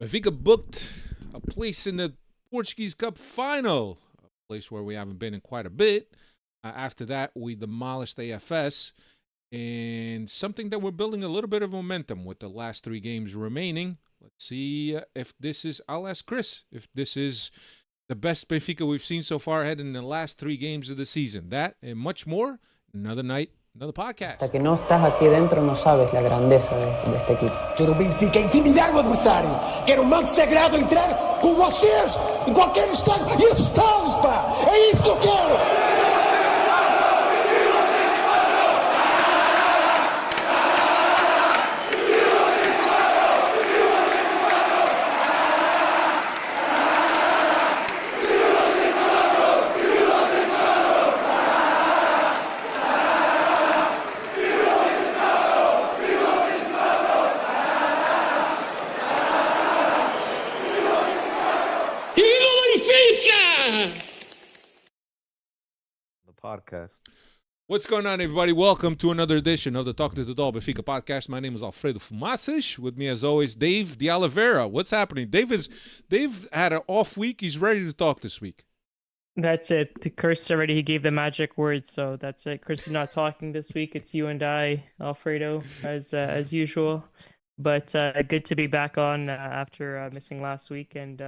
Benfica booked a place in the Portuguese Cup final, a place where we haven't been in quite a bit. After that, we demolished AFS, and something that we're building a little bit of momentum with the last 3 games remaining. Let's see if this is, I'll ask Chris, if this is the best Benfica we've seen so far ahead in the last 3 games of the season. That and much more, another night, another podcast. Hasta que no estás aquí dentro no sabes la grandeza de este equipo. Quero o Benfica intimidar o adversário. Quero o manto sagrado entrar com vocês em qualquer estádio e assustá-los, pá! É isso que eu quero! Podcast. What's going on, everybody? Welcome to another edition of the Talk to the Doll Benfica podcast. My name is Alfredo Fumacic. With me, as always, Dave de Oliveira. What's happening? Dave had an off week. He's ready to talk this week. That's it. Chris already gave the magic word, so that's it. Chris is not talking this week. It's you and I, Alfredo, as usual. But good to be back on after missing last week. And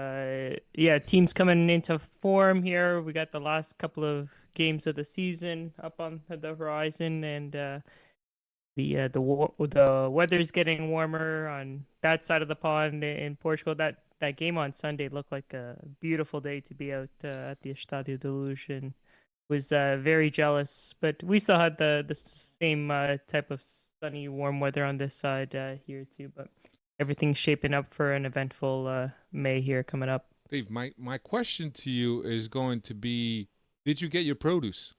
yeah, teams coming into form here. We got the last couple of games of the season up on the horizon, and the weather's getting warmer on that side of the pond in Portugal. That game on Sunday looked like a beautiful day to be out at the Estádio da Luz, and was very jealous. But we still had the same type of sunny, warm weather on this side here too. But everything's shaping up for an eventful May here coming up. Dave, my question to you is going to be, did you get your produce?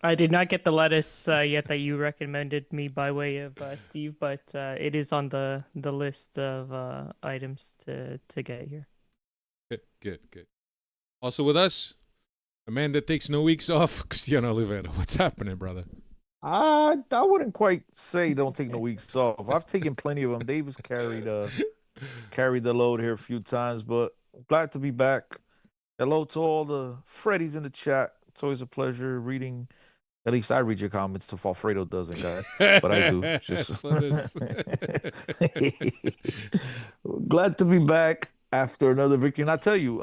I did not get the lettuce yet that you recommended me by way of Steve, but it is on the list of items to get here. Good. Also with us, a man that takes no weeks off, Cristiano Oliveira. What's happening, brother? I wouldn't quite say don't take no weeks off. I've taken plenty of them. Davis carried the load here a few times, but I'm glad to be back. Hello to all the Freddies in the chat. It's always a pleasure reading. At least I read your comments if Alfredo doesn't, guys. But I do. Just glad to be back after another victory. And I tell you,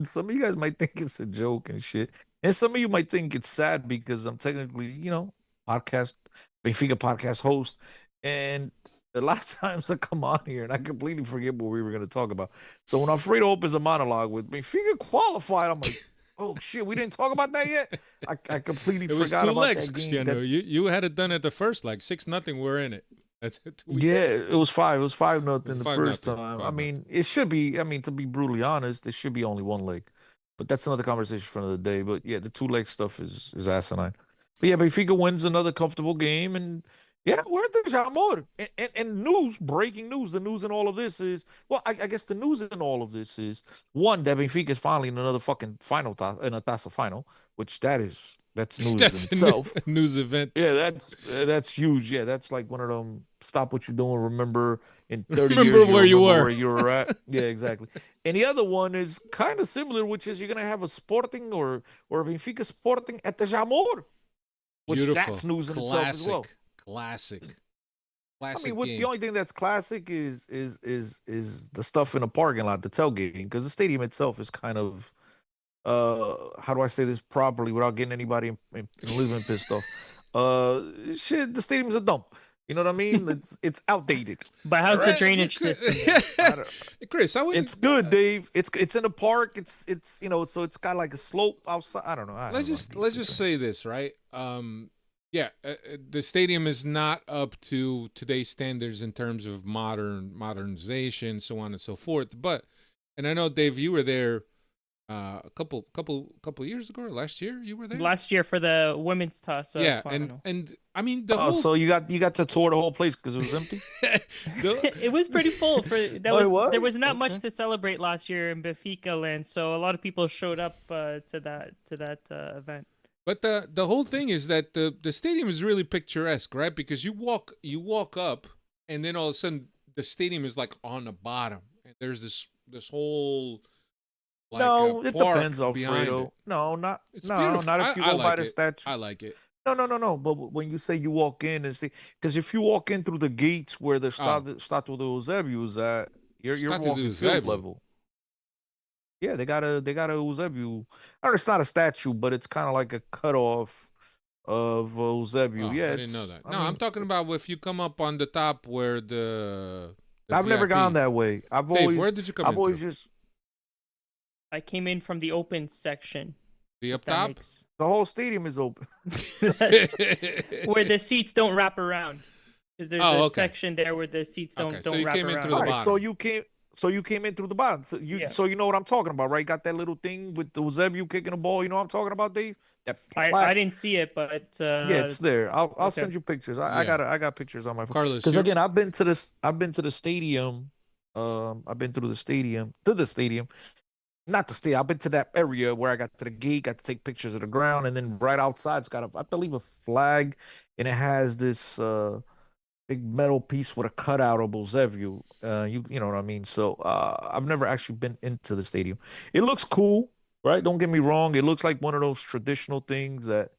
some of you guys might think it's a joke and shit. And some of you might think it's sad because I'm technically, Benfica podcast host. And a lot of times I come on here and I completely forget what we were going to talk about. So when Alfredo opens a monologue with Benfica qualified, I'm like, oh shit, we didn't talk about that yet. I completely forgot about legs, that game. Cristiano. You had it done at the first, like 6-0. We're in it. That's it. It was 5. It was 5-0 the first 5-0. time. I mean, it should be. I mean, to be brutally honest, it should be only one leg. But that's another conversation for another day. But yeah, the 2 leg stuff is asinine. But yeah, Benfica wins another comfortable game, and yeah, we're at the Jamor. And breaking news. The news in all of this is, well, I guess the news in all of this is, one, that Benfica is finally in another fucking final, in a Taça final, which that's news in itself. News event. Yeah, that's huge. Yeah, that's like one of them, stop what you're doing, remember in 30 Remember years where you were. where you were at. Yeah, exactly. And the other one is kind of similar, which is you're going to have a Sporting or Benfica Sporting at the Jamor, which Beautiful. that's news in itself as well. Classic. I mean, the only thing that's classic is the stuff in the parking lot, the tailgating, because the stadium itself is kind of, how do I say this properly without getting anybody in Lisbon pissed off? Shit, the stadium's a dump. You know what I mean? It's outdated. But how's the drainage system? Chris, it's good, Dave. It's in a park. It's so it's got like a slope outside. I don't know. Let's just say this, right? Yeah, the stadium is not up to today's standards in terms of modernization, so on and so forth. But, and I know, Dave, you were there a couple years ago, or last year you were there. Last year for the women's toss. Yeah, final. and I mean so you got to tour the whole place because it was empty. It was pretty full. There was not much to celebrate last year in Benfica land, so a lot of people showed up to that event. But the whole thing is that the stadium is really picturesque, right? Because you walk up, and then all of a sudden the stadium is like on the bottom, and there's this whole like No, it park depends, behind it. Alfredo. No, It's beautiful. not if you I go by like the it. statue. I like it. No. But when you say you walk in and see, because if you walk in through the gates where the Oh, Statue de Eusebio is at, you're Stato do walking field Eusébio. level. Yeah, they got a Eusebio. Or it's not a statue, but it's kind of like a cutoff of Eusebio. Oh, Yeah, I didn't know it's. that. I No, I'm mean, talking about if you come up on the top where the I've never gone VIP. that way. Dave, where did you come I've in through? always just I came in from the open section. The If up that top? makes the whole stadium is open. That's where the seats don't wrap around. Because there's Oh, a okay. section there where the seats Okay, don't so you wrap came in through around. the All right, bottom. so you came in through the bottom. Yeah. So you know what I'm talking about, right? Got that little thing with the Eusebio kicking the ball. You know what I'm talking about, Dave? That I plaque. didn't see it, but Yeah, it's there. I'll okay. send you pictures. Yeah. I got pictures on my phone. Carlos, Because you're again, I've been to the stadium. I've been through the stadium to the stadium. Not the stadium. I've been to that area where I got to the gate, got to take pictures of the ground, and then right outside it's got I believe a flag, and it has this big metal piece with a cutout of Bolzeview. You know what I mean? So I've never actually been into the stadium. It looks cool, right? Don't get me wrong. It looks like one of those traditional things that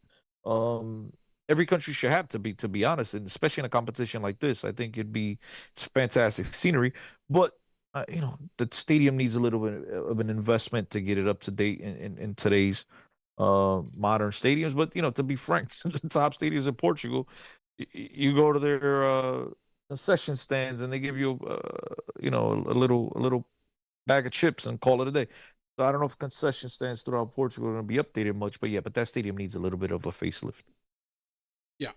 um every country should have to be honest, and especially in a competition like this. I think it's fantastic scenery, but you know, the stadium needs a little bit of an investment to get it up to date in today's modern stadiums. But you know, to be frank, the top stadiums in Portugal, you go to their concession stands and they give you you know, a little bag of chips and call it a day. So I don't know if concession stands throughout Portugal are going to be updated much, but yeah, but that stadium needs a little bit of a facelift. yeah.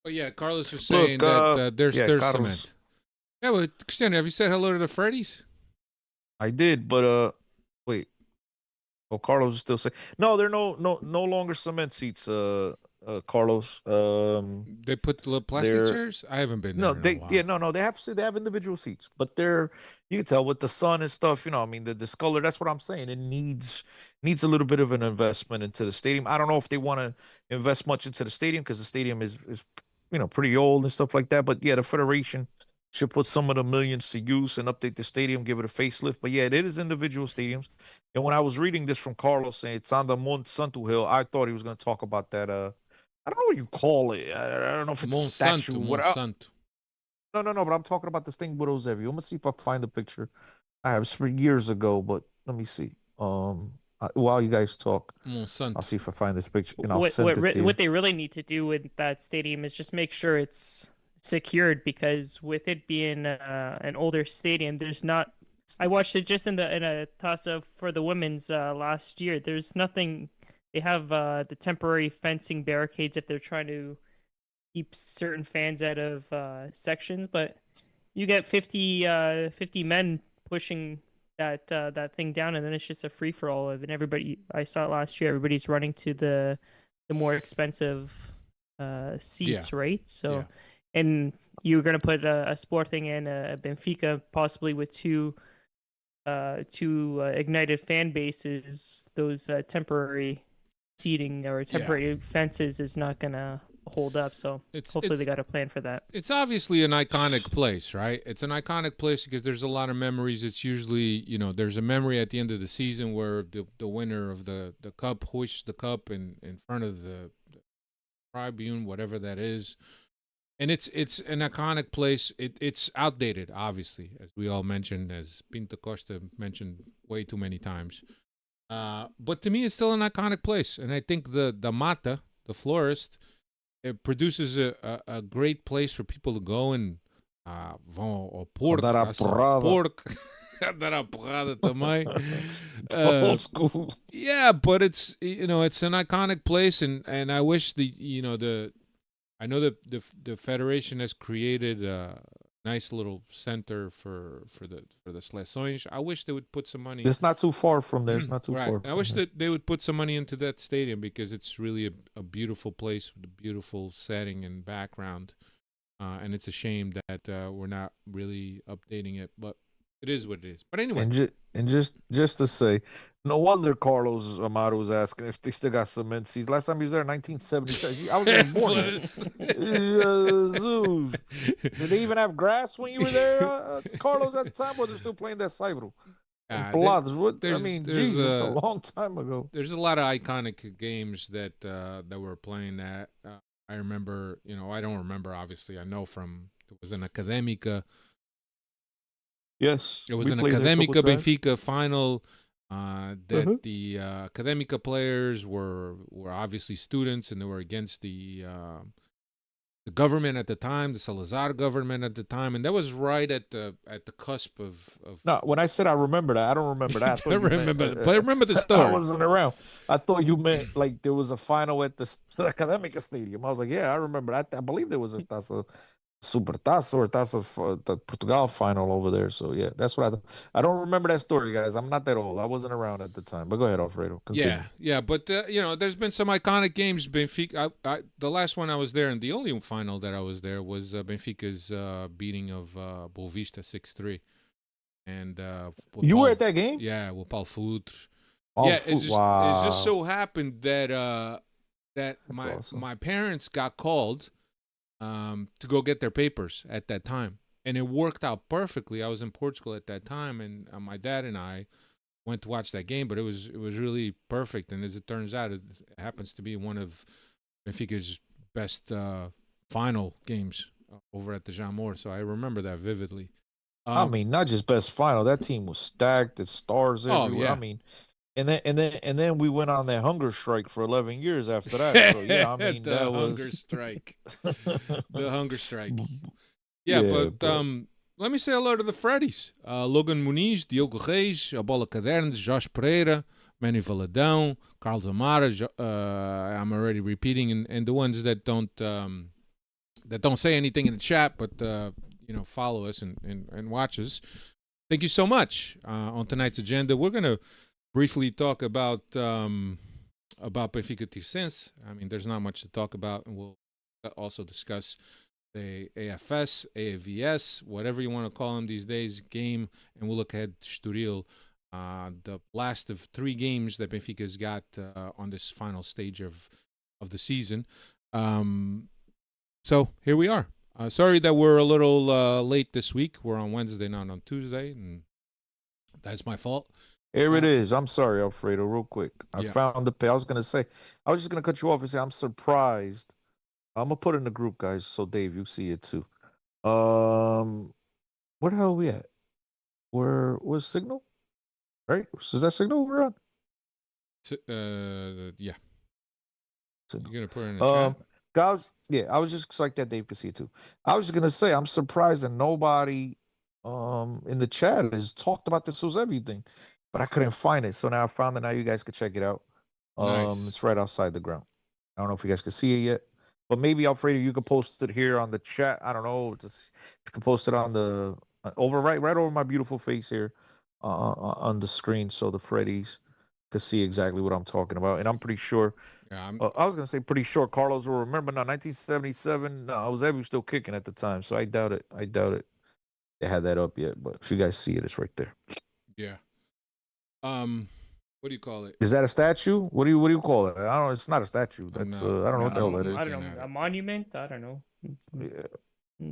But yeah, Carlos was Look, saying that there's yeah, there's Carlos, cement. Yeah, well, Cristiano, have you said hello to the Freddies? I did, but wait. Oh, Carlos is still saying no. There are no longer cement seats. Carlos. They put the little plastic They're chairs? I haven't been no, there in a they yeah, while. no, they have individual seats, but they're you can tell with the sun and stuff. You know, I mean the discolor. That's what I'm saying. It needs a little bit of an investment into the stadium. I don't know if they want to invest much into the stadium because the stadium is you know pretty old and stuff like that. But yeah, the federation should put some of the millions to use and update the stadium, give it a facelift. But yeah, it is individual stadiums. And when I was reading this from Carlos saying it's on the Mont Santo Hill, I thought he was going to talk about that. I don't know what you call it. I don't know if it's a statue. Monsanto, What? Monsanto. No. But I'm talking about this thing with Eusebio. I'm gonna see if I find the picture. I have it's from years ago, but let me see. While you guys talk, I'll Monsanto. see if I find this picture and I'll send it to you. What they really need to do with that stadium is just make sure it's secured because with it being an older stadium, there's not. I watched it just in a toss up for the women's last year. There's nothing. They have the temporary fencing barricades if they're trying to keep certain fans out of sections, but you get 50 men pushing that thing down, and then it's just a free for all of. And everybody, I saw it last year. Everybody's running to the more expensive seats, right? So, Yeah. and you're gonna put a Sporting and a Benfica, possibly with two ignited fan bases. Those temporary seating or temporary fences is not gonna hold up. So hopefully they got a plan for that. It's obviously an iconic place, right? It's an iconic place because there's a lot of memories. It's usually, you know, there's a memory at the end of the season where the winner of the cup hoists the cup in front of the tribune, whatever that is. And it's an iconic place. It's outdated, obviously, as we all mentioned, as Pinto Costa mentioned way too many times. But to me, it's still an iconic place. And I think the Mata, the florist, it produces a great place for people to go and vão ao porco, Dar a porrada. porco, dar a porrada também. It's old school. Yeah, but it's, you know, it's an iconic place, and I wish I know that the federation has created a nice little center for the seleções. I wish they would put some money. It's not too far from there. It's not too Right. far. I wish that they would put some money into that stadium because it's really a beautiful place with a beautiful setting and background. And it's a shame that we're not really updating it. But It is what it is. But anyway, And just to say, no wonder Carlos Amado was asking if they still got cement seats. Last time he was there in 1977. I wasn't even born yet. Jesus. Did they even have grass when you were there, Carlos, at the time, or they're still playing that Saibro? Jesus, a long time ago. There's a lot of iconic games that were playing that. I remember, I don't remember, obviously. I know it was an Académica. Yes. It was an Académica Benfica final that the Académica players were obviously students, and they were against the government at the time, the Salazar government at the time, and that was right at the cusp of. No, when I said I remember that, I don't remember that. I remember the story. I wasn't around. I thought you meant like there was a final at the Académica Stadium. I was like, yeah, I remember that. I believe there was a Supertaça or Taça the Portugal final over there. So yeah, that's what I don't remember that story, guys. I'm not that old. I wasn't around at the time. But go ahead, Alfredo. Continue. Yeah. But there's been some iconic games. Benfica. The last one I was there, and the only final that I was there was Benfica's beating of Boavista 6-3. And you were at that game? Yeah, with Paul Futre. It just so happened that awesome. my parents got called to go get their papers at that time, and it worked out perfectly. I was in Portugal at that time, and my dad and I went to watch that game. But it was really perfect, and as it turns out, it happens to be one of Benfica's best final games over at the Jamor. So I remember that vividly. I mean, not just best final. That team was stacked. The stars everywhere. Yeah. I mean. And then we went on that hunger strike for 11 years after that. So yeah, I mean the hunger strike. The hunger strike. Yeah, but let me say hello to the Freddies. Logan Muniz, Diogo Reis, Abola Cadernes, Josh Pereira, Manny Valadão, Carlos Amara. I'm already repeating, and the ones that don't say anything in the chat, but follow us and watch us. Thank you so much. On tonight's agenda, we're gonna briefly talk about Benfica Tirsense. I mean, there's not much to talk about, and we'll also discuss the AFS, AVS, whatever you want to call them these days, game, and we'll look at Estoril, the last of 3 games that Benfica's got on this final stage of the season. So here we are. Sorry that we're a little late this week. We're on Wednesday, not on Tuesday, and that's my fault. Here it is. I'm sorry, Alfredo, real quick. I found the pay. I was just going to cut you off and say I'm surprised. I'm going to put it in the group, guys, so Dave, you see it too. Where the hell are we at? Where's Signal? Right? Is that Signal we're on? Yeah. Signal. You're going to put it in the chat? Guys, yeah, I was just like that Dave could see it too. I was just going to say I'm surprised that nobody in the chat has talked about this Eusebio thing. But I couldn't find it, so now I found it. Now you guys can check it out. Nice. It's right outside the ground. I don't know if you guys can see it yet, but maybe Alfredo, you can post it here on the chat. I don't know. Just you can post it on the right over my beautiful face here on the screen, so the Freddies can see exactly what I'm talking about. And I'm pretty sure. Yeah, I was gonna say pretty sure Carlos will remember. Now, 1977. No, Eusebio was still kicking at the time, so I doubt it. They had that up yet, but if you guys see it, it's right there. Yeah. What do you call it? Is that a statue? What do you call it? I don't know. It's not a statue. That's I don't know what the hell that is. I don't know. A monument? I don't know.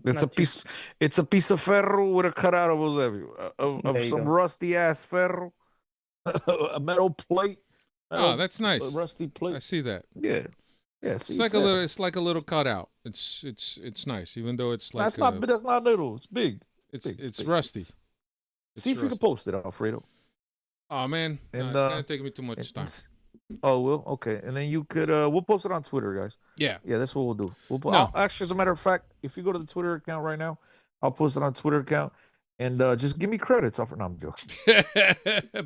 It's a piece. It's a piece of ferro with a cutout of Eusebio, of some rusty ass ferro, a metal plate. That's nice. A rusty plate. I see that. Yeah. It's like a little. It's like a little cutout. It's nice, even though it's like. That's not little. It's big. It's big. rusty. See if you can post it, Alfredo. Oh man, and, it's gonna take me too much time. Oh, well, okay. And then you could we'll post it on Twitter, guys. Yeah, that's what we'll do. No. Actually, as a matter of fact, if you go to the Twitter account right now, I'll post it on Twitter account, and just give me credits. No, I'm joking.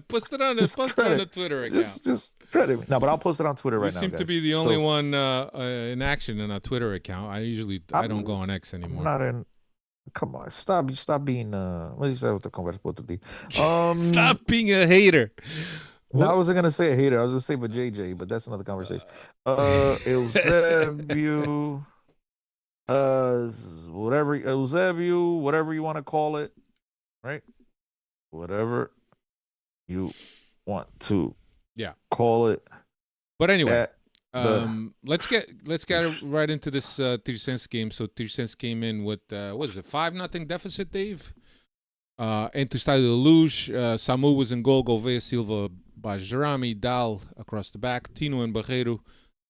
Post it on the Twitter account. Just credit me. No, but I'll post it on Twitter right now. You seem to be the only one in action in a Twitter account. I don't go on X anymore. I'm not in. Come on, stop being what did you say with the converse both of these? Stop being a hater. No, I wasn't gonna say a hater. I was gonna say for JJ, but that's another conversation. Eusebio, whatever you want to call it, right? whatever you want to Yeah. call it. But anyway, The- let's get right into this Tirsense game. So Tirsense came in with what is it, 5-0 deficit, Dave? Into Estádio da Luz, Samu was in goal, Gouveia, Silva, Bajrami, Dal across the back, Tino and Barreiro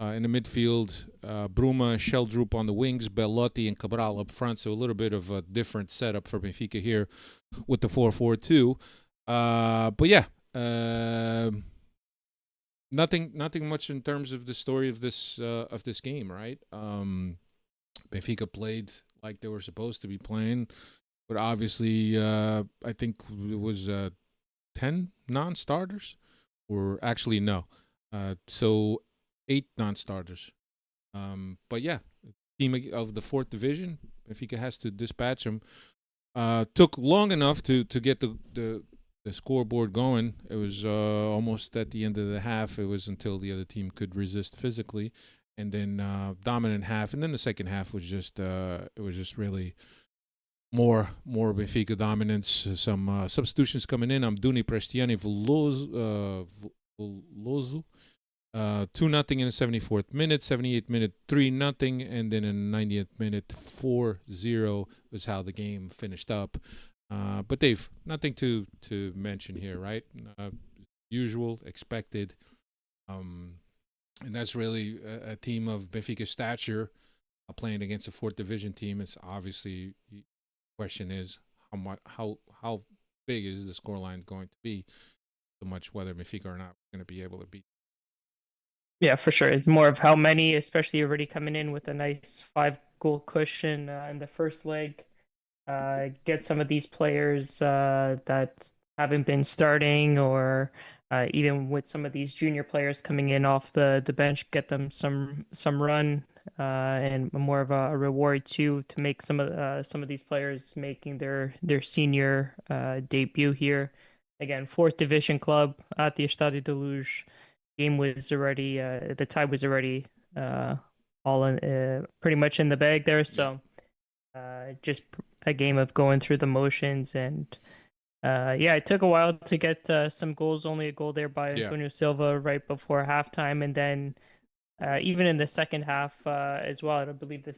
in the midfield, Bruma and Sheldrup on the wings, Bellotti and Cabral up front. So a little bit of a different setup for Benfica here with the 4-4-2. But yeah, nothing much in terms of the story of this game, right? Benfica played like they were supposed to be playing, but obviously, I think it was 10 non-starters, or actually no, so 8 non-starters. But yeah, team of the 4th division, Benfica has to dispatch them. Took long enough to get the scoreboard going. It was almost at the end of the half. It was until the other team could resist physically, and then dominant half, and then the second half was just really more Benfica dominance. Some substitutions coming in. Amdouni, Prestiani, Veloso. 2-0 in the 74th minute, 78th minute 3-0, and then in the 90th minute 4-0 was how the game finished up. But Dave, nothing to mention here, right? Usual, expected, and that's really a team of Benfica stature playing against a 4th division team. It's obviously, the question is how big is the scoreline going to be? So much whether Benfica or not going to be able to beat. Yeah, for sure. It's more of how many, especially already coming in with a nice 5-goal cushion in the first leg. Get some of these players that haven't been starting, or even with some of these junior players coming in off the bench, get them some run and more of a reward too, to make some of these players making their senior debut here. Again, 4th division club at the Estádio da Luz. Game was already the tide was already all in, pretty much in the bag there. So just a game of going through the motions, and yeah, it took a while to get some goals. Only a goal there by Antonio Silva right before halftime, and then even in the second half as well. I don't believe the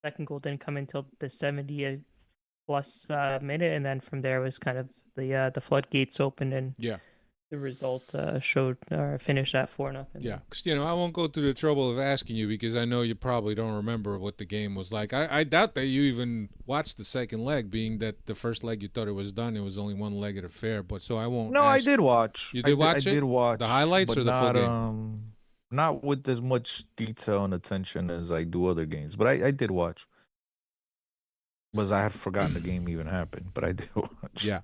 second goal didn't come until the 70th plus minute, and then from there was kind of the floodgates opened, and the result finished at 4-0. Yeah, Cristiano, I won't go through the trouble of asking you because I know you probably don't remember what the game was like. I doubt that you even watched the second leg, being that the first leg you thought it was done. It was only one-legged affair, but so I won't. No, I did watch. You did watch it? I did watch the highlights but or the not, full game? Not with as much detail and attention as I do other games, but I did watch. Because I had forgotten the game even happened, but I did watch. Yeah,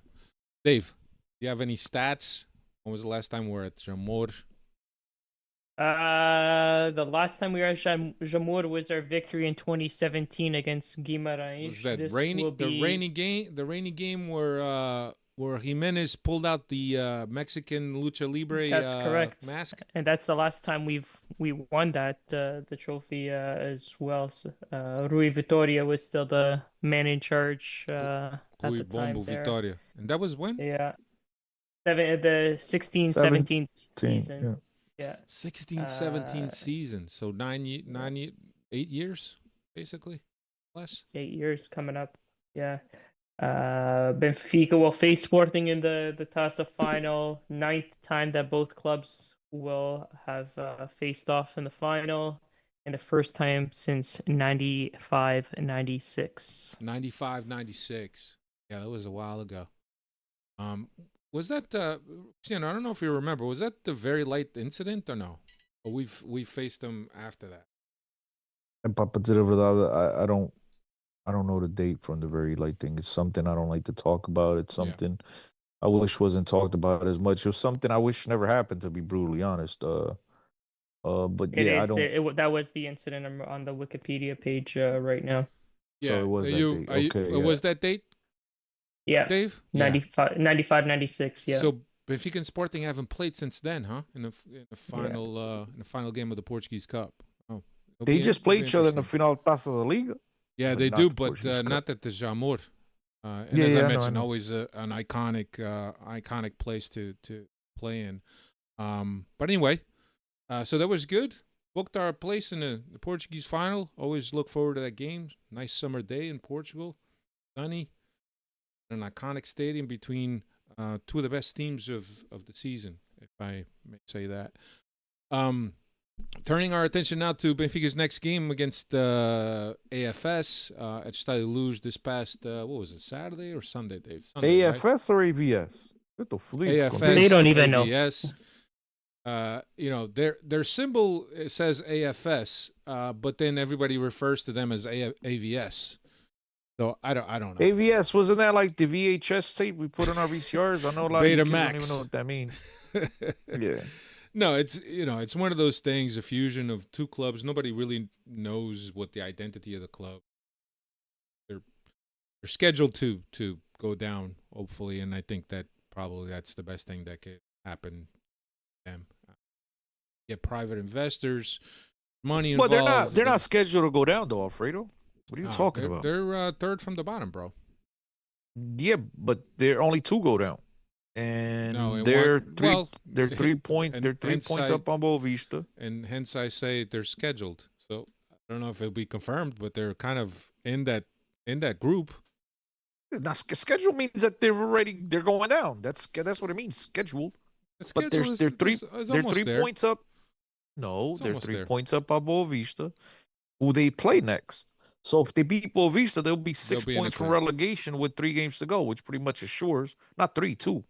Dave, do you have any stats? When was the last time we were at Jamor? The last time we were at Jamor was our victory in 2017 against Guimarães. Was that the rainy game where Jimenez pulled out the Mexican lucha libre that's correct. mask? And that's the last time we won that the trophy as well. So, Rui Vitoria was still the man in charge at the time there. Vitoria. And that was when? Yeah. The 16-17 season. Yeah. 16-17 season. So 8 years, basically. Less. 8 years coming up. Yeah. Benfica will face Sporting in the Taça final. 9th time that both clubs will have faced off in the final. And the first time since 95-96. 95-96. Yeah, that was a while ago. Was that I don't know if you remember, was that the very light incident or no? Or we faced them after that? I don't know the date from the very light thing. It's something I don't like to talk about. It's something I wish wasn't talked about as much. It was something I wish never happened, to be brutally honest. But I don't. That was the incident on the Wikipedia page right now. Yeah, so it was that date. Okay, was that date? Yeah, Dave. 95-96. Yeah. So Benfica and Sporting haven't played since then, huh? In the final game of the Portuguese Cup. Oh, they just played each other in the final Taça da Liga. Yeah, they do, but not at the Jamor. And Yeah, as I yeah, I mentioned, know. always an iconic place to play in. But anyway, so that was good. Booked our place in the Portuguese final. Always look forward to that game. Nice summer day in Portugal, sunny, an iconic stadium between two of the best teams of the season, if I may say that. Turning our attention now to Benfica's next game against AFS at Estádio Luz this past, what was it, Saturday or Sunday, Dave? Sunday, right? AFS or AVS? Eu tô feliz com AFS, They don't even know. AVS. Their symbol says AFS, but then everybody refers to them as AVS. So I don't know. AVS, wasn't that like the VHS tape we put on our VCRs? I know a lot of you kids don't even know what that means. Yeah. No, it's one of those things, a fusion of two clubs. Nobody really knows what the identity of the club. They're scheduled to go down, hopefully, and I think that probably that's the best thing that could happen to them. Get private investors, money involved. Well, they're not scheduled to go down though, Alfredo. What are you talking about? They're third from the bottom, bro. Yeah, but they're only two go down. And No, they're one- three well, they're 3 and they're 3 points up on Boa Vista. And hence I say they're scheduled. So I don't know if it'll be confirmed, but they're kind of in that group. Now, schedule means that they're going down. That's what it means, scheduled. The But they're schedule three is they're almost 3 there. points up. No, It's they're almost 3 there. points up on Boa Vista, who they play next. So if they beat Boa Vista, they'll be 6 be in the points from clear. relegation with 3 games to go, which pretty much assures, not 3, 2.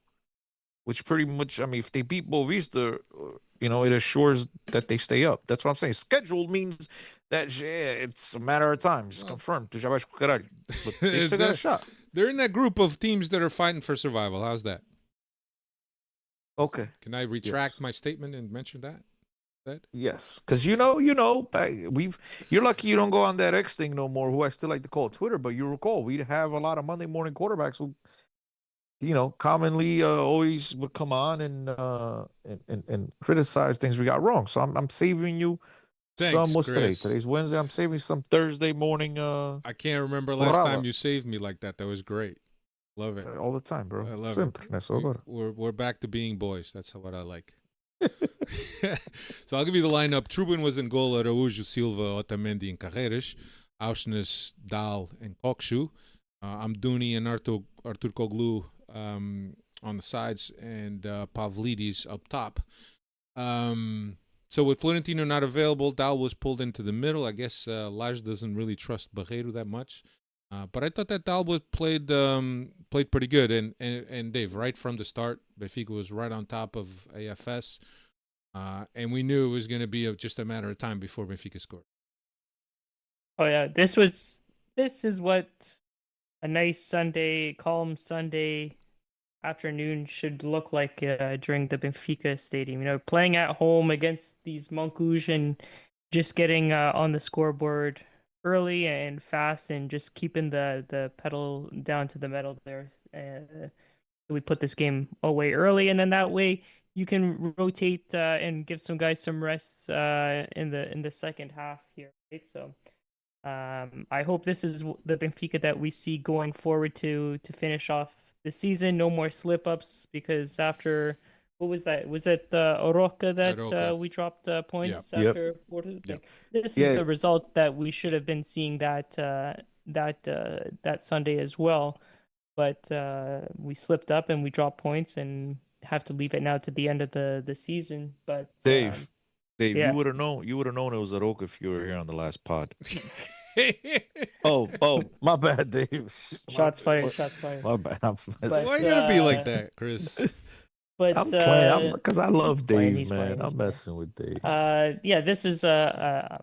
Which pretty much, I mean, if they beat Boa Vista, it assures that they stay up. That's what I'm saying. Scheduled means that it's a matter of time. Just confirmed. Tu já vais com o caralho. But they still got a shot. They're in that group of teams that are fighting for survival. How's that? Okay. Can I retract my statement and mention that? Yes, because you're lucky you don't go on that X thing no more, who I still like to call Twitter. But you recall we'd have a lot of Monday morning quarterbacks who, commonly always would come on and criticize things we got wrong. So I'm saving you some. What's today? Chris. Today's Wednesday. I'm saving some Thursday morning. I can't remember last Morala. time you saved me like that. That was great. Love it. All the time, bro. I love Sempre, it. né? Só agora. We're back to being boys. That's what I like. So I'll give you the lineup. Trubin was in goal. Araújo, Silva, Otamendi, and Carreras. Auschnes, Dal, and Kokshu. Amdouni and Artur Koglu on the sides, and Pavlidis up top. So with Florentino not available, Dal was pulled into the middle. I guess Lage doesn't really trust Barreiro that much. But I thought that Dal played pretty good. And Dave, right from the start, Benfica was right on top of AFS. And we knew it was going to be just a matter of time before Benfica scored. Oh yeah, this is what a nice Sunday, calm Sunday afternoon should look like during the Benfica stadium. Playing at home against these Monkuj and just getting on the scoreboard early and fast and just keeping the pedal down to the metal there. So we put this game away early, and then that way you can rotate and give some guys some rest in the second half here, right? So I hope this is the Benfica that we see going forward to finish off the season. No more slip-ups, because after, what was that? Was it Oroca that we dropped points after Porto? Yep. This is the result that we should have been seeing that Sunday as well. But we slipped up and we dropped points and have to leave it now to the end of the season. But Dave, yeah. you would have known it was Aroca if you were here on the last pod. Oh, my bad, Dave. Shots fired. My bad. Why you gotta be like that, Chris? But I'm playing because I love playing, Dave, man. I'm playing. messing with Dave. This is I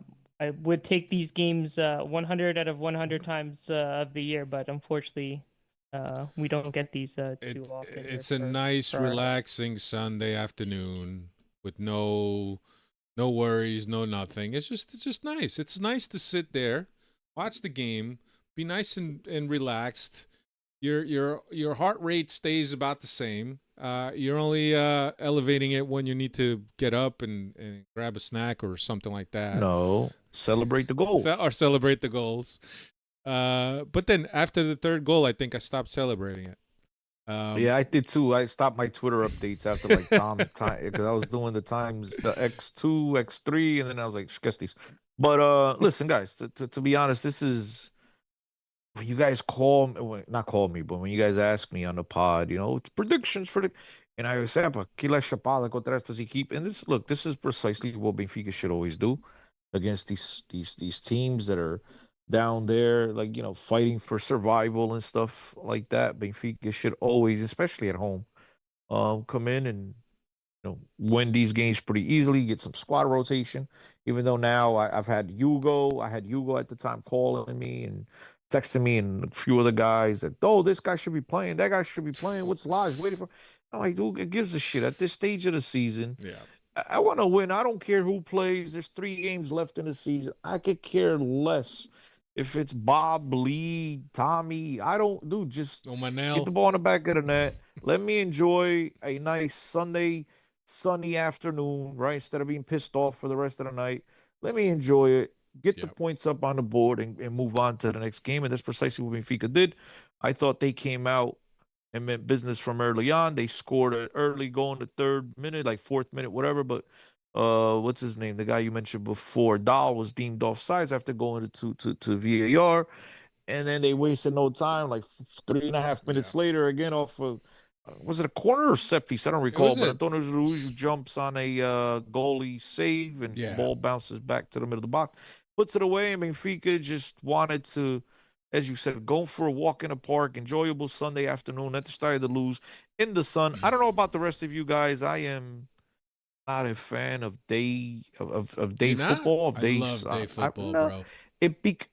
would take these games 100 out of 100 times of the year, but unfortunately, we don't get these too often. It's a nice, relaxing Sunday afternoon with no worries, no nothing. It's just nice. It's nice to sit there, watch the game, be nice and relaxed. Your heart rate stays about the same. You're only elevating it when you need to get up and grab a snack or something like that. No, celebrate the goal. Or celebrate the goals. But then after the third goal, I think I stopped celebrating it. Yeah, I did too. I stopped my Twitter updates after like time because I was doing the times the X2, X3, and then I was like, "Guess these." But listen, guys, to be honest, this is when you guys call me, not call me, but when you guys ask me on the pod, it's predictions for the, and I say, "Pá, aquilo é chapada contra estas equipe." And this is precisely what Benfica should always do against these teams that are down there, like fighting for survival and stuff like that. Benfica should always, especially at home, come in and win these games pretty easily, get some squad rotation. Even though now I've had Hugo, I had Hugo at the time calling me and texting me and a few other guys that, oh, this guy should be playing, that guy should be playing. What's Lodge waiting for? I'm like, dude, it gives a shit at this stage of the season. Yeah. I want to win. I don't care who plays. There's 3 games left in the season. I could care less if it's Bob, Lee, Tommy. I don't do just On get the Manel. ball in the back of the net. Let me enjoy a nice Sunday, sunny afternoon, right? Instead of being pissed off for the rest of the night. Let me enjoy it. Get the Yep. points up on the board and move on to the next game. And that's precisely what Benfica did. I thought they came out and meant business from early on. They scored an early goal in the 3rd minute, like 4th minute, whatever. But what's his name? The guy you mentioned before, Dahl, was deemed offsides after going to VAR. And then they wasted no time, like 3.5 minutes later, again off of, was it a corner or set piece? I don't recall, but Antonio Ruiz jumps on a goalie save and the ball bounces back to the middle of the box, puts it away, and Benfica just wanted to, as you said, go for a walk in the park, enjoyable Sunday afternoon at the start of the lose in the sun. I don't know about the rest of you guys. I am not a fan of day football. Of days, I love day football, bro.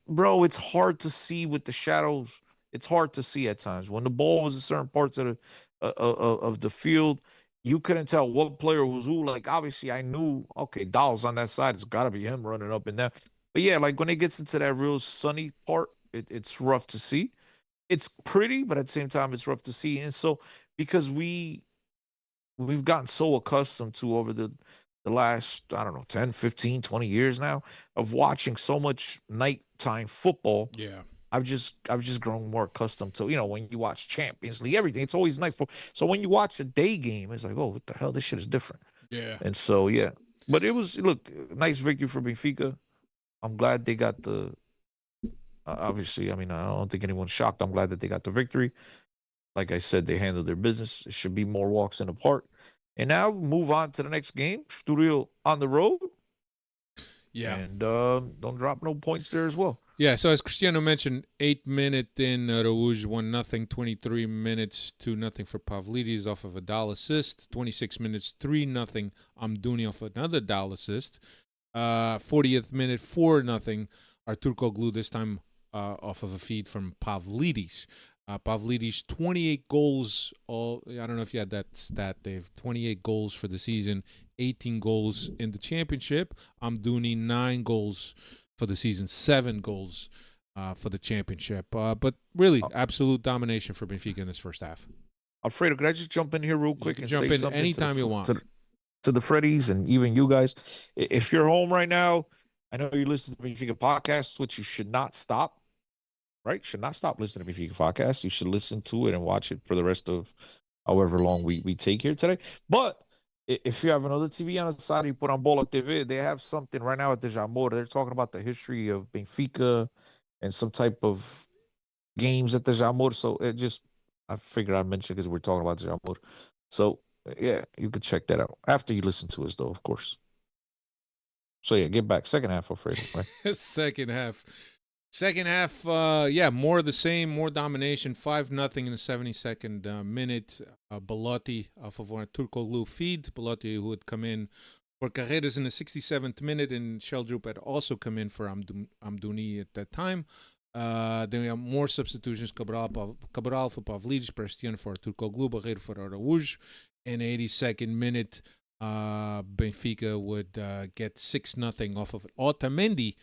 Bro, it's hard to see with the shadows. It's hard to see at times when the ball was in certain parts of the field. You couldn't tell what player was who. Like obviously, I knew okay, Dahl's on that side. It's got to be him running up and down. But yeah, like when it gets into that real sunny part, it's rough to see. It's pretty, but at the same time, it's rough to see. And so because we've gotten so accustomed to over the last, I don't know, 10, 15, 20 years now of watching so much nighttime football. Yeah. I've just grown more accustomed to, when you watch Champions League, everything, it's always night football. So when you watch a day game, it's like, oh, what the hell? This shit is different. Yeah. And so, yeah. But it was, look, nice victory for Benfica. I'm glad they got the, obviously, I mean, I don't think anyone's shocked. I'm glad that they got the victory. Like I said, they handled their business. It should be more walks in the park. And now move on to the next game. Estoril on the road. Yeah. And don't drop no points there as well. Yeah, so as Cristiano mentioned, 8-minute in Rouge 1-0, 23 minutes 2-0 for Pavlidis off of a Dahl assist, 26 minutes 3-0 Amdouni off another Dahl assist, 40th minute 4-0 Arturkoglu, this time off of a feed from Pavlidis. Pavlidis, 28 goals. I don't know if you had that stat, Dave. 28 goals for the season, 18 goals in the championship. Amdouni, 9 goals for the season, 7 goals for the championship. But really, absolute domination for Benfica in this first half. Alfredo, could I just jump in here real quick and say something? Anytime you want. To the Freddies and even you guys. If you're home right now, I know you listen to Benfica podcasts, which you should not stop. Right? Should not stop listening to Benfica podcast. You should listen to it and watch it for the rest of however long we take here today. But if you have another TV on the side, you put on Bola TV, they have something right now at the Jamor. They're talking about the history of Benfica and some type of games at the Jamor. So I figured I'd mention because we're talking about the Jamor. So yeah, you could check that out after you listen to us, though, of course. So yeah, get back. Second half, Alfredo, right? Second half, more of the same, more domination. 5-0 in the 72nd minute. Belotti off of a Turkoglu feed. Belotti, who had come in for Carreras in the 67th minute, and Sheldrup had also come in for Amdouni at that time. Then we have more substitutions. Cabral for Pavlidis, Prestian for Turkoglu, Barreiro for Araújo. In 82nd minute, Benfica would get 6-0 off of Otamendi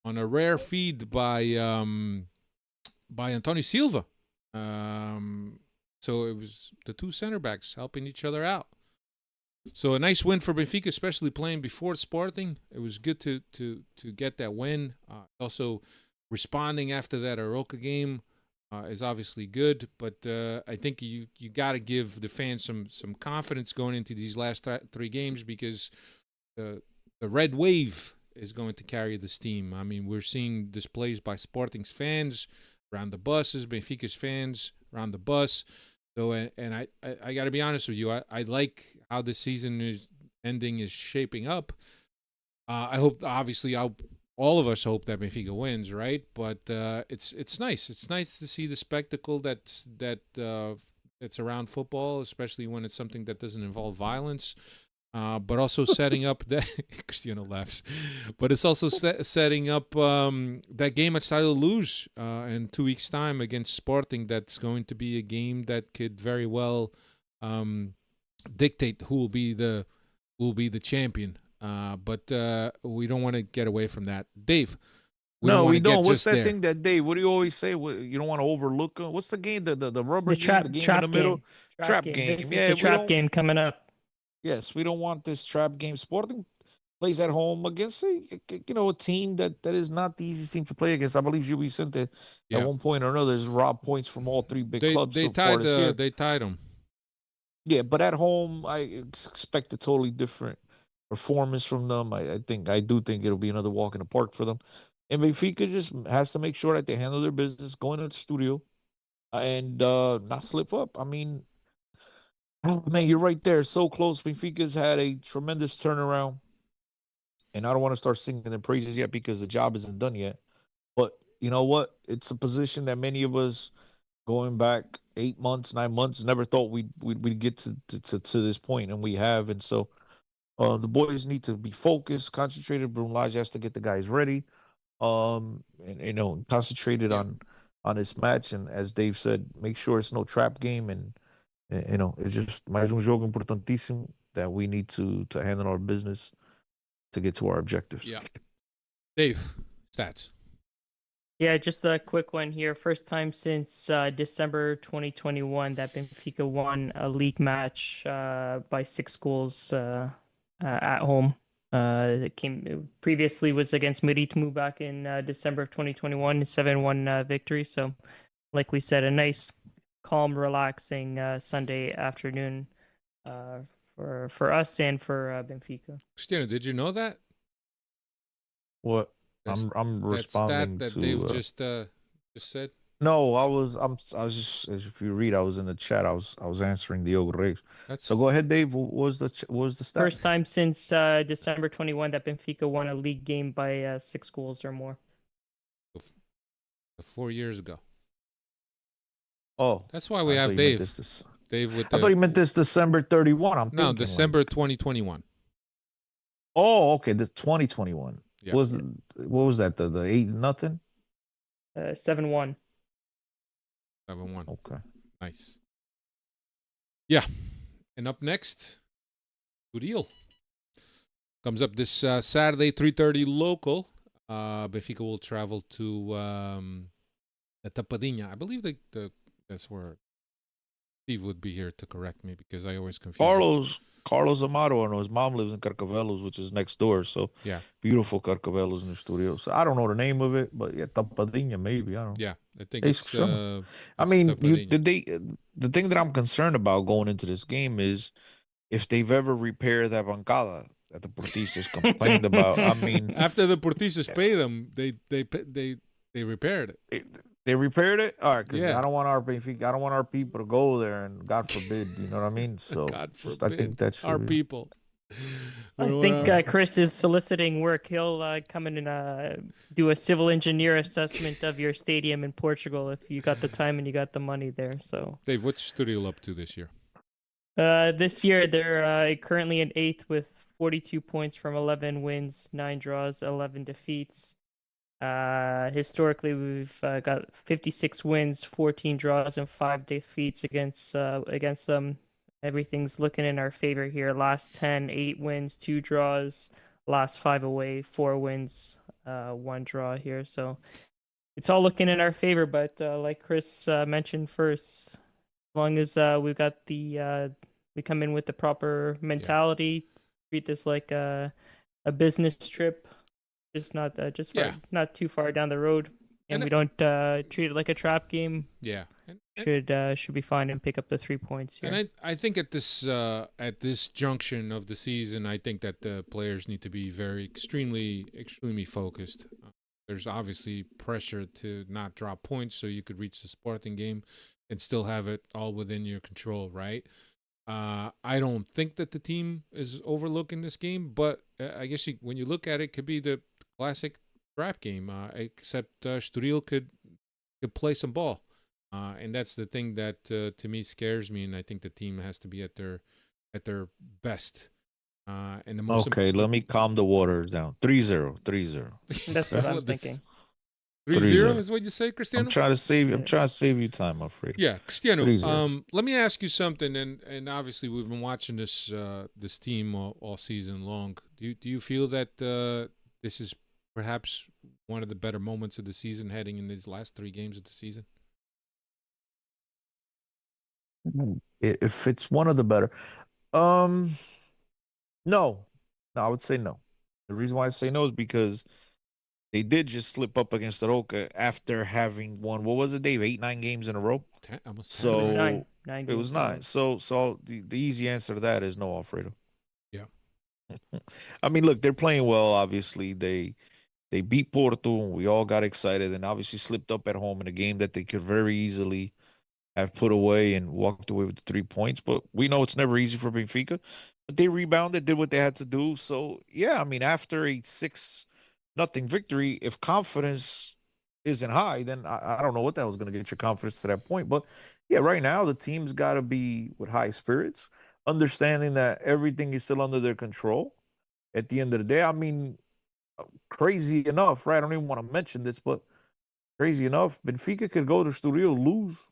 on a rare feed by Antonio Silva. So it was the two center backs helping each other out. So a nice win for Benfica, especially playing before Sporting. It was good to get that win. Also responding after that Aroca game is obviously good, but I think you got to give the fans some confidence going into these last 3 games, because the red wave is going to carry the steam. I mean, we're seeing displays by Sporting's fans around the buses, Benfica's fans around the bus. So, and I got to be honest with you, I like how the season is ending is shaping up. I hope, obviously, all of us hope that Benfica wins, right? But it's nice. It's nice to see the spectacle that's around football, especially when it's something that doesn't involve violence. But also setting up that Cristiano laughs, but it's also setting up that game at Estoril Luz in 2 weeks' time against Sporting. That's going to be a game that could very well dictate who will be the champion. But we don't want to get away from that, Dave. We don't. What's that thing that Dave? What do you always say? You don't want to overlook. What's the game? The rubber game. The game in the middle. Trap game. Yeah, the trap game coming up. Yes, we don't want this trap game. Sporting plays at home against a team that is not the easiest team to play against. I believe Gil Vicente at one point or another has robbed points from all 3 big clubs. They tied them. Yeah, but at home, I expect a totally different performance from them. I do think it'll be another walk in the park for them. And Benfica just has to make sure that they handle their business, go into the studio, and not slip up. I mean, oh, man, you're right there. So close. Benfica's had a tremendous turnaround. And I don't want to start singing their praises yet because the job isn't done yet. But you know what? It's a position that many of us, going back 8 months, 9 months, never thought we'd get to this point, and we have. And so the boys need to be focused, concentrated. Bruno Lage has to get the guys ready, and concentrated on this match. And as Dave said, make sure it's no trap game, and it's just mais jogo importantíssimo that we need to handle our business to get to our objectives. Yeah. Dave, stats. Yeah, just a quick one here. First time since December 2021 that Benfica won a league match by 6 goals at home. It previously was against Maritimo back in December of 2021, 7-1 victory. So, like we said, a nice, calm, relaxing Sunday afternoon for us and for Benfica. Cristiano, did you know that? What? I'm responding that to Dave just said. No, I was just, if you read, I was in the chat. I was answering Diogo Reis. So go ahead, Dave. What was the stat? First time since December 21 that Benfica won a league game by 6 goals or more. 4 years ago. Oh, that's why we have Dave. Dave with. I thought he meant this December 31. No, December 2021. Oh, okay. The 2021. Yeah. What was that? The 8-0? 7-1. 7-1. Okay. Nice. Yeah. And up next, Estoril. Comes up this Saturday, 3:30 local. Benfica will travel to Tapadinha. I believe that's where Steve would be here to correct me because I always confuse Carlos Amaro, I know his mom lives in Carcavelos, which is next door. So yeah, beautiful Carcavelos in the studio. So I don't know the name of it, but yeah, Tapadinha maybe. I don't know. Yeah, I think it's. I mean, the thing that I'm concerned about going into this game is if they've ever repaired that bancada that the Portistas complained about. I mean, after the Portistas pay them, they repaired it. They repaired it? All right, because I don't want our people to go there, and God forbid, you know what I mean? So God forbid, I think that's our people. I think Chris is soliciting work. He'll come in and do a civil engineer assessment of your stadium in Portugal if you got the time and you got the money there. So, Dave, what's Estoril up to this year? This year they're currently in 8th with 42 points from 11 wins, 9 draws, 11 defeats. Historically, we've got 56 wins, 14 draws, and 5 defeats against them. Everything's looking in our favor here. Last 10, 8 wins, 2 draws. Last 5 away, 4 wins, 1 draw here. So it's all looking in our favor. But like Chris mentioned first, as long as we come in with the proper mentality, treat this like a business trip. Just not too far down the road, and And we don't treat it like a trap game, yeah, should be fine and pick up the 3 points here. and I think at this junction of the season, I think that the players need to be very extremely focused. There's obviously pressure to not drop points, so you could reach the Sporting game and still have it all within your control, right? I don't think that the team is overlooking this game, but I guess when you look at it, could be the classic trap game. Except Estoril could play some ball, and that's the thing that to me scares me. And I think the team has to be at their best. And the most Okay, let me calm the waters down. 3-0, 3-0. That's what I'm thinking. 3-0 is what you say, Cristiano? I'm trying to save you time, Alfredo. Yeah, Cristiano. 3-0. Let me ask you something, and obviously we've been watching this team all season long. Do you feel that this is perhaps one of the better moments of the season, heading in these last 3 games of the season? If it's one of the better, no, I would say no. The reason why I say no is because they did just slip up against Roca after having won, what was it, Dave? 8-9 games in a row. Almost So It was nine. it was 9. So the easy answer to that is no, Alfredo. Yeah. I mean, look, they're playing well. Obviously, they beat Porto, and we all got excited, and obviously slipped up at home in a game that they could very easily have put away and walked away with the 3 points. But we know it's never easy for Benfica. But they rebounded, did what they had to do. So yeah, I mean, after a 6-0 victory, if confidence isn't high, then I don't know what the hell is going to get your confidence to that point. But yeah, right now the team's got to be with high spirits, understanding that everything is still under their control. At the end of the day, I mean, crazy enough, right? I don't even want to mention this, but crazy enough, Benfica could go to Estoril, lose,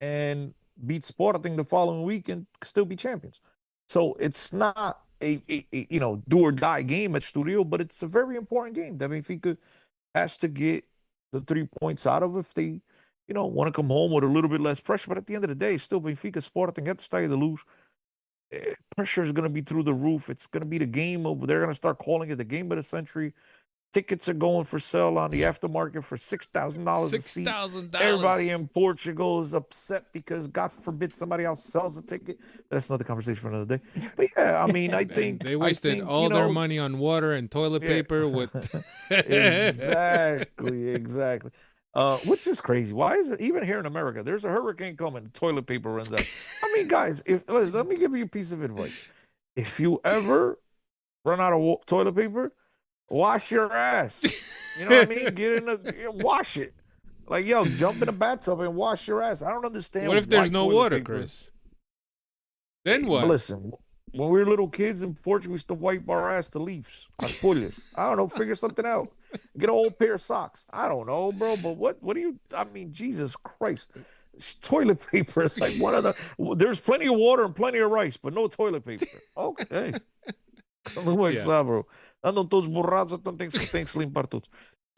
and beat Sporting the following week and still be champions. So it's not a do or die game at Estoril, but it's a very important game that Benfica has to get the 3 points out of if they, want to come home with a little bit less pressure. But at the end of the day, still Benfica Sporting at the Estádio da Luz. Pressure is going to be through the roof. It's going to be the game of, they're going to start calling it the game of the century. Tickets are going for sale on the aftermarket for $6,000 a seat. $6,000. Everybody in Portugal is upset because, God forbid, somebody else sells a ticket. That's another conversation for another day. But yeah, I mean, I think they wasted all their money on water and toilet paper with exactly. Which is crazy. Why is it even here in America? There's a hurricane coming, toilet paper runs out. I mean, guys, let me give you a piece of advice. If you ever run out of toilet paper, wash your ass. You know what I mean? Get in wash it. Like, yo, jump in the bathtub and wash your ass. I don't understand. What if there's no water, Chris? Then what? Listen, when we were little kids in Portugal, we used to wipe our ass to leaves. I don't know, figure something out. Get an old pair of socks. I don't know, bro, but what do you, I mean, Jesus Christ. Toilet paper is like there's plenty of water and plenty of rice, but no toilet paper. Okay. Bro. Andam todos borrados, então tem que limpar tudo.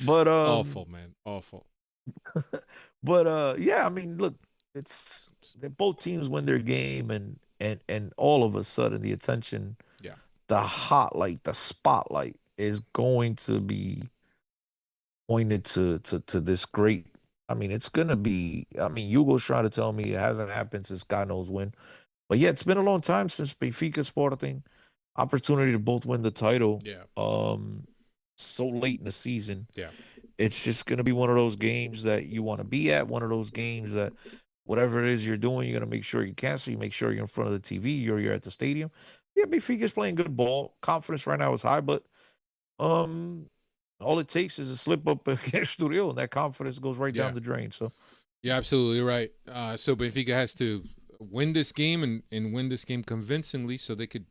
But awful, man, awful. But yeah, I mean, look, it's both teams win their game, and all of a sudden the attention, the spotlight is going to be pointed to this great. I mean, it's gonna be. I mean, Hugo's trying to tell me it hasn't happened since God knows when, but yeah, it's been a long time since Benfica Sporting. Opportunity to both win the title. Yeah. So late in the season. Yeah. It's just gonna be one of those games that you want to be at. One of those games that whatever it is you're doing, you're gonna make sure you cancel. You make sure you're in front of the TV. You're at the stadium. Yeah, Benfica's playing good ball. Confidence right now is high, but all it takes is a slip up against Estoril, and that confidence goes right down the drain. So, you're absolutely right. So Benfica has to win this game and win this game convincingly, so they could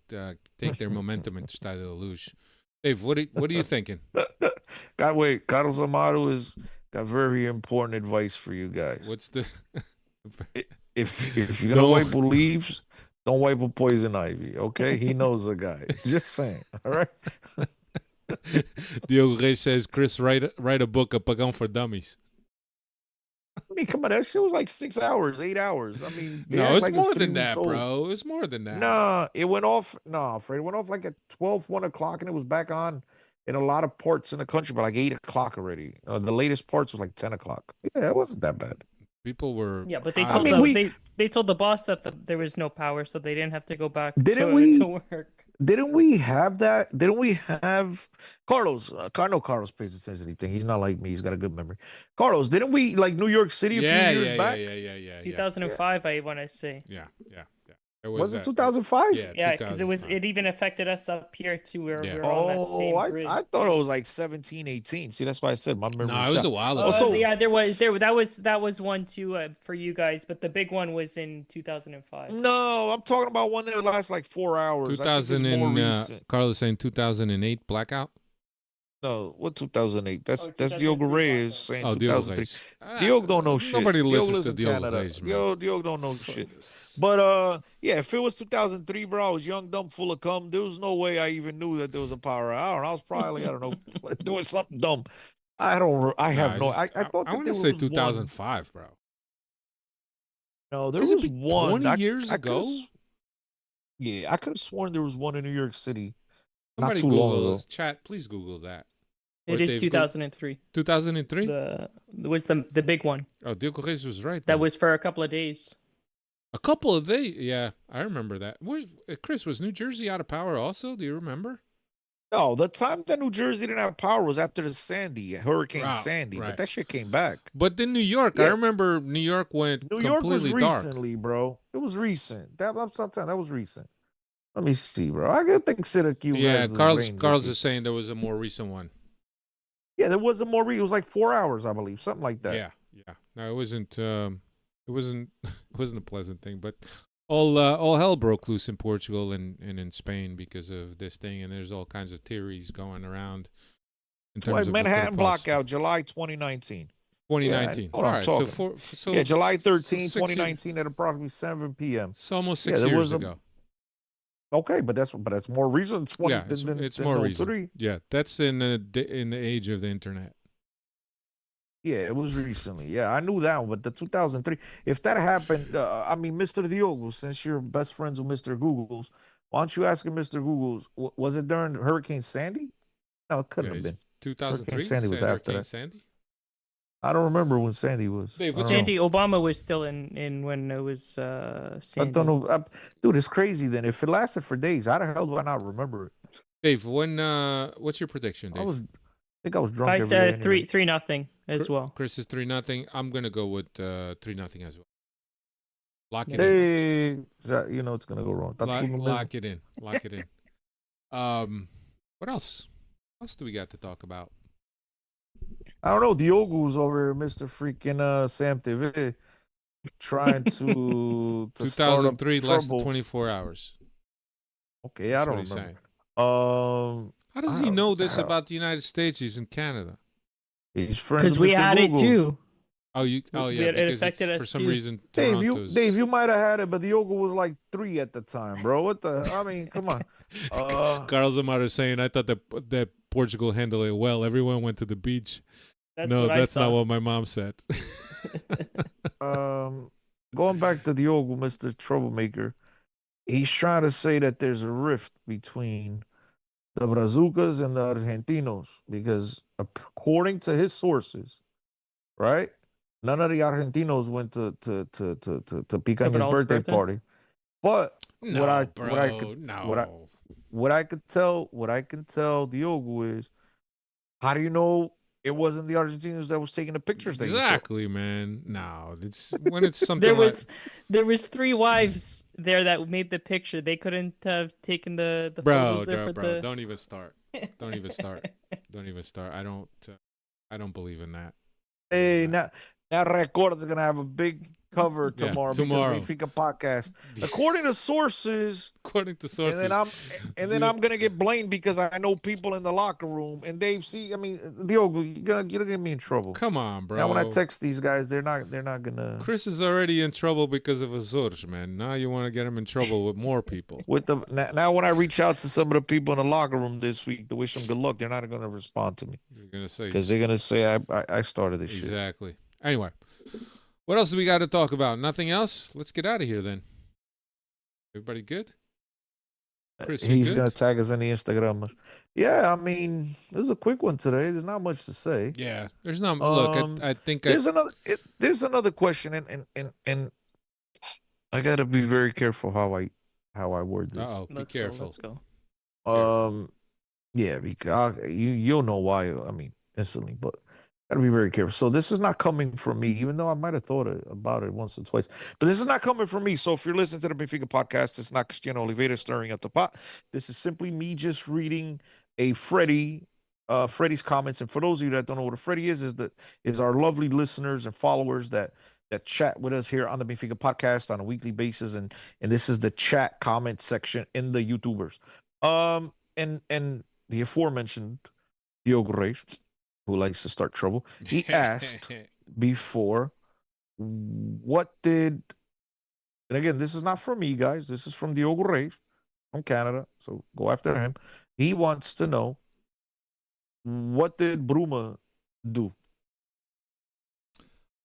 take their momentum into Estádio da Luz. Dave, what are you thinking? Wait, Carlos Amaro has got very important advice for you guys. What's the? If you're gonna wipe with leaves, don't wipe with poison ivy. Okay, he knows the guy. Just saying. All right. Diogo Reis says, Chris, write a book, Apagão for Dummies. I mean, come on, that shit was like 6 hours, 8 hours. I mean, no, it's more than that, bro. It's more than that. Nah, it went off. No, Fred, it went off like at 1 o'clock, and it was back on in a lot of ports in the country by like 8 o'clock already. The latest ports was like 10 o'clock. Yeah, it wasn't that bad. People were. Yeah, but they high. told mean, the, we- they told the boss that there was no power, so they didn't have to go back Didn't to we- work. Didn't we have that? Didn't we have Carlos? I know Carlos pays attention to anything. He's not like me. He's got a good memory. Carlos, didn't we like New York City a few years back? Yeah. 2005, I want to say. Yeah. It Was it that. 2005? Yeah, because it even affected us up here too, where we were on that Oh, same grid. I thought it was like 17, 18. See, that's why I said my memory. No, it was a while ago. Also- yeah, that was one too for you guys, but the big one was in 2005. No, I'm talking about one that lasts like 4 hours. I think 2000 it's more and recent. Carlos saying 2008 blackout. No, what 2008? That's 2003 Diogo Reyes blackout. saying Oh, 2003. Diogo. Diogo don't know shit. Nobody Diogo listens lives to in Diogo Canada. Reyes, man. Diogo don't know shit. But yeah, if it was 2003, bro, I was young, dumb, full of cum. There was no way I even knew that there was a power hour. I was probably, I don't know, doing something dumb. I have no. I thought that want there to say was 2005, bro. one. No, there Has it was been one. 20 years ago? Yeah, I could have sworn there was one in New York City. Not Somebody too long Google ago. this. Chat, please Google that. It Or is Dave, 2003. 2003. The was the big one. Oh, Diogo Reyes was right. That then. was for a couple of days. A couple of days. Yeah, I remember that. Chris, was New Jersey out of power also? Do you remember? No, the time that New Jersey didn't have power was after the Hurricane Wow, Sandy, right. but that shit came back. But then New York, I Yeah. remember New York went New York was completely dark. recently, bro. It was recent. That was recent. Let me see, bro. I gotta think Syracuse. Yeah, has the Carlos reins is saying there was a more recent one. Yeah, there was a more. It was like 4 hours, I believe, something like that. Yeah. No, it wasn't. It wasn't. It wasn't a pleasant thing. But all hell broke loose in Portugal and in Spain because of this thing, and there's all kinds of theories going around. In Like terms of what Manhattan could've caused- blackout, July 2019. 2019. Yeah, All what I'm right. talking. So Yeah, July 13, 6 2019 at approximately 7 p.m. It's almost Yeah, 6 there years was a- ago. Okay, but that's more recent. 20, Yeah, it's more recent. Yeah, that's in the age of the internet. Yeah, it was recently. Yeah, I knew that one, but the 2003. If that happened, I mean, Mr. Diogo, since you're best friends with Mr. Googles, why don't you ask him, Mr. Googles, was it during Hurricane Sandy? No, it couldn't have been. 2003. Hurricane Sandy was after Hurricane that. Sandy. I don't remember when Sandy was. Dave, I what's don't know. Sandy Obama was still in when it was I Sandy. don't know. Dude, it's crazy then. If it lasted for days, how the hell do I not remember it? Dave, what's your prediction, Dave? I think I was drunk I every day. said anyway. 3-0 as well. Chris is 3-0. I'm gonna go with 3-0 as well. Lock it in. Hey, you know it's gonna go wrong. Lock it in. Lock it in. What else? What else do we got to talk about? I don't know. Diogo's over here, Mr. Freaking Sam TV, trying to 2003 start up less than trouble. 24 hours. Okay, I That's what don't he's remember. saying. How does I he know don't- this about the United States? He's in Canada. He's friends Because with we Mr. had it Googles. too. Oh, We yeah, had- it because affected for us some too. reason Dave, Toronto's. you might have had it, but Diogo was like 3 at the time, bro. What the? I mean, come on. Carlos Amaro is saying, I thought that Portugal handled it well. Everyone went to the beach. That's No, what I that's not saw. what my mom said. Going back to Diogo, Mr. Troublemaker, he's trying to say that there's a rift between the Brazucas and the Argentinos because, according to his sources, right, none of the Argentinos went to Picanha's Cabral birthday party. But no, what I can tell Diogo is, how do you know it wasn't the Argentinos that was taking the pictures? That you saw? Exactly, man. No, it's when it's something There was 3 wives there that made the picture. They couldn't have taken the bro, photos there for bro, the. don't even start. Don't even start. Don't even start. I don't believe in that. Hey, now Record is gonna have a big cover Yeah, tomorrow. tomorrow. Because Benfica podcast, according to sources, According to sources. and then I'm gonna get blamed because I know people in the locker room. And Dave, Diogo, you're gonna get me in trouble. Come on, bro. Now when I text these guys, they're not gonna. Chris is already in trouble because of Azores, man. Now you want to get him in trouble with more people. Now when I reach out to some of the people in the locker room this week to wish them good luck, they're not gonna respond to me You're gonna say because they're gonna say I started this shit. exactly. Anyway, what else do we got to talk about? Nothing else? Let's get out of here then. Everybody good? Chris, you He's gonna good? tag us in the Instagram. Yeah, I mean, it was a quick one today. There's not much to say. Yeah. There's not. Look, Um, I think I. there's another question, and I gotta be very careful how I word this. Oh, be Let's go. careful. Let's go. Careful. Yeah, because you'll know why. I mean, instantly, but gotta be very careful. So this is not coming from me, even though I might have thought about it once or twice. But this is not coming from me. So if you're listening to the Benfica podcast, it's not Cristiano Oliveira stirring up the pot. This is simply me just reading a Freddie's comments. And for those of you that don't know what a Freddie is our lovely listeners and followers that chat with us here on the Benfica podcast on a weekly basis. And this is the chat comment section in the YouTubers. And the aforementioned Diogo Reis, who likes to start trouble, he asked before, what did, and again, this is not from me, guys. This is from Diogo Reis from Canada. So go after him. He wants to know, what did Bruma do?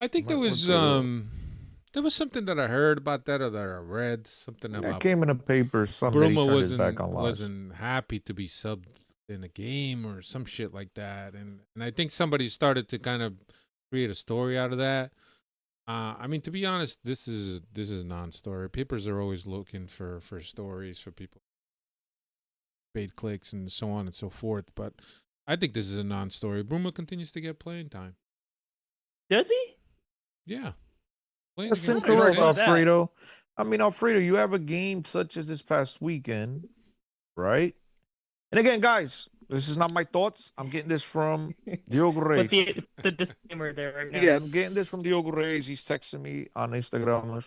I think there was something that I heard about that or that I read something That about came in the paper. Somebody Bruma turned his back on lies. wasn't happy to be subbed in a game or some shit like that, and I think somebody started to kind of create a story out of that. I mean, to be honest, this is a non-story. Papers are always looking for stories for people, paid clicks and so on and so forth. But I think this is a non-story. Bruma continues to get playing time. Does he? Yeah. Playing That's against incorrect, Tirsense. Alfredo. I mean, Alfredo, you have a game such as this past weekend, right? And again, guys, this is not my thoughts. I'm getting this from Diogo Reis. Put the disclaimer there right now. Yeah, I'm getting this from Diogo Reis. He's texting me on Instagram.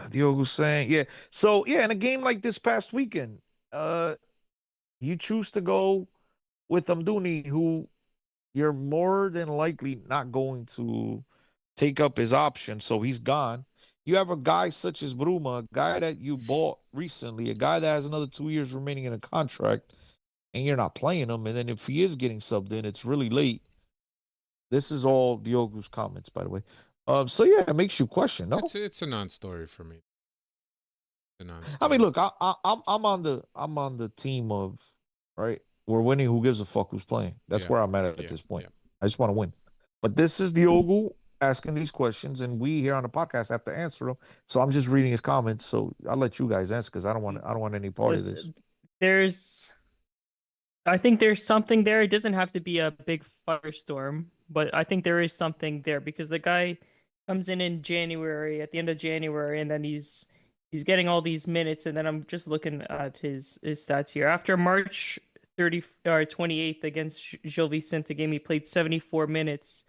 Diogo's saying, yeah. So, yeah, in a game like this past weekend, you choose to go with Amdouni, who you're more than likely not going to take up his option, so he's gone. You have a guy such as Bruma, a guy that you bought recently, a guy that has another 2 years remaining in a contract, and you're not playing him. And then if he is getting subbed in, it's really late. This is all Diogo's comments, by the way. So yeah, it makes you question. No, It's a non-story for me. It's a non-story. I mean, look, I'm on the team of, right. We're winning. Who gives a fuck who's playing? That's where I'm at this point. I just want to win. But this is Diogo asking these questions, and we here on the podcast have to answer them. So I'm just reading his comments. So I'll let you guys answer because I don't want any part of this. I think there's something there. It doesn't have to be a big firestorm, but I think there is something there because the guy comes in January, at the end of January, and then he's getting all these minutes. And then I'm just looking at his stats here. After March 28th against Gil Vicente game, he played 74 minutes.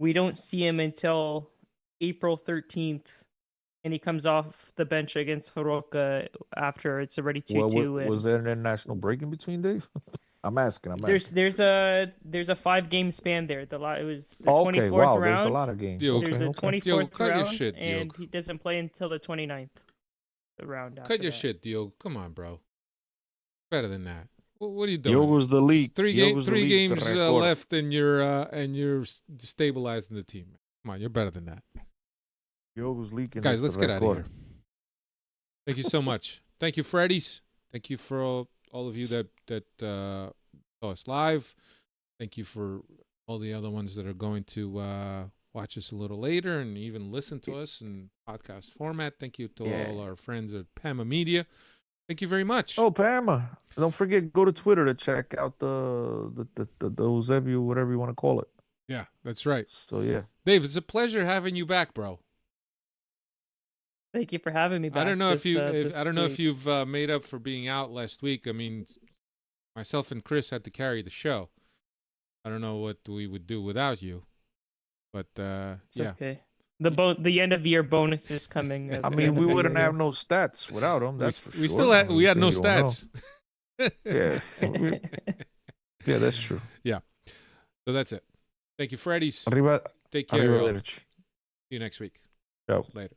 We don't see him until April 13th, and he comes off the bench against Roca after it's already 2-2. Was there an international break in between, Dave? I'm asking. There's a 5-game span there. It was the 24th okay, wow, round. There's a lot of games. There's a 24th cut your round, shit, and he doesn't play until the 29th round. Cut your shit, Diogo. Come on, bro. Better than that. What are you doing? Diogo's the league. Three games left, and you're stabilizing the team. Come on, you're better than that. Diogo's leaking. Guys, let's get out of here. Thank you so much. Thank you, Freddy's. Thank you for all of you that saw us live. Thank you for all the other ones that are going to watch us a little later and even listen to us in podcast format. Thank you to all our friends at Pama Media. Thank you very much. Oh, Pama. Don't forget, go to Twitter to check out the Eusebio, whatever you want to call it. Yeah, that's right. So, yeah. Dave, it's a pleasure having you back, bro. Thank you for having me back. I don't know if you've made up for being out last week. I mean, myself and Chris had to carry the show. I don't know what we would do without you. But, it's okay. The end of year bonus is coming. I mean, we wouldn't have no stats without them. That's for sure. We had no stats. Yeah. Yeah, that's true. Yeah. So that's it. Thank you, Freddy's. Arriba. Take care. See you next week. Ciao. Later.